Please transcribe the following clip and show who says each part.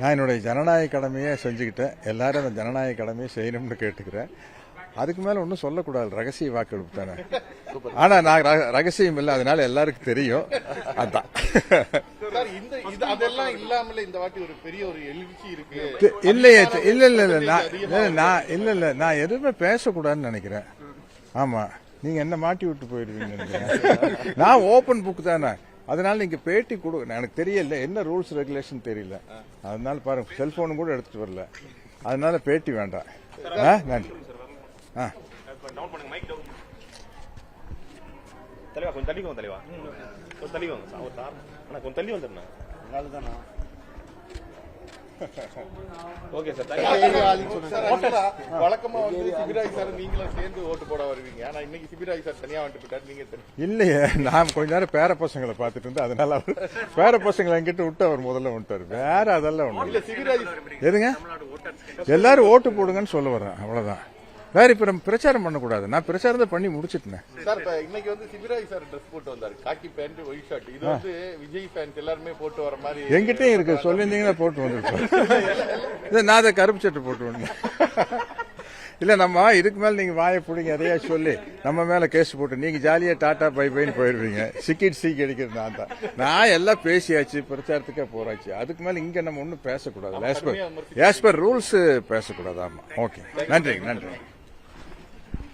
Speaker 1: நான் என்னுடைய ஜனநாயக கடமையை செஞ்சுக்கிட்டேன். எல்லாரும் அந்த ஜனநாயக கடமையை செய்யணும்னு கேட்டுக்கிறேன். அதுக்கு மேல ஒன்றும் சொல்லக்கூடாது, ரகசிய வாக்கெடுப்பு தானே. ஆனா நான் ரகசியம் இல்லை, அதனால எல்லாருக்கும் தெரியும். அதான்
Speaker 2: அதெல்லாம் இல்லாமல இந்த வாட்டி ஒரு பெரிய ஒரு எழுச்சி இருக்கு.
Speaker 1: இல்லையே, இல்ல இல்ல இல்ல நான் எதுவுமே பேசக்கூடாதுன்னு நினைக்கிறேன். ஆமா, நீங்க என்ன மாட்டி விட்டு போயிடுவீங்க நினைக்கிறேன். நான் ஓபன் புக் தானே, அதனால நீங்க பேட்டி கொடு. எனக்கு தெரியல என்ன ரூல்ஸ் ரெகுலேஷன் தெரியல, அதனால பாருங்க செல்போனும் கூட எடுத்துட்டு வரல, அதனால பேட்டி வேண்டாம். நன்றி.
Speaker 3: தலைவா கொஞ்சம் தள்ளி வாங்க, தலைவா கொஞ்சம் தள்ளி வாங்க. கொஞ்சம் தள்ளி வந்துடுண்ணா. Okay sir.
Speaker 2: வழக்கமா வந்து சிபிராஜ் சார் நீங்களும் சேர்ந்து ஓட்டு போட வருவீங்க. ஆனா இன்னைக்கு சிபிராஜ் சார் தனியா வந்துட்டு போயிட்டாரு, நீங்க
Speaker 1: இல்லையே. நான் கொஞ்ச நேரம் பேர பசங்களை பார்த்துட்டு இருந்தேன், அதனால அவர் பேர பசங்களை என்கிட்ட விட்டு அவர் முதல்ல வந்துட்டாரு. வேற அதெல்லாம் ஒண்ணு இல்ல. சிபிராஜ் எதுங்க, எல்லாரும் ஓட்டு போடுங்கன்னு சொல்ல வர்றேன், அவ்வளவுதான். வேற இப்ப நம்ம பிரச்சாரம் பண்ணக்கூடாது. நான் பிரச்சாரம் தான் பண்ணி முடிச்சிட்டேன்
Speaker 2: சார். இன்னைக்கு வந்து சிபிராஜ் சார் ட்ரெஸ் போட்டு வந்தாரு, காக்கி பேண்ட் ஒயிட் ஷர்ட். இது வந்து விஜய் ஃபேன்ஸ் எல்லாருமே போட்டு வர மாதிரி
Speaker 1: என்கிட்டயும் இருக்கு. சொல்லியிருந்தீங்கன்னா போட்டு வந்துருப்பேன். நான் அதை கருப்பு சட்டை போட்டு வந்தேன். இல்ல, நம்ம இதுக்கு மேல நீங்க வாயை பிடிங்க எதையா சொல்லி நம்ம மேல கேஸ் போட்டு நீங்க ஜாலியா டாட்டா பை பைன்னு போயிருவீங்க. சிக்கிட் சீக் அடிக்கிறது நான் தான். நான் எல்லாம் பேசியாச்சு, பிரச்சாரத்துக்கே போறாச்சு. அதுக்கு மேல இங்க நம்ம ஒன்னும் பேசக்கூடாது. ஆஸ் பர் ரூல்ஸ் பேசக்கூடாது. ஆமா, ஓகே, நன்றி.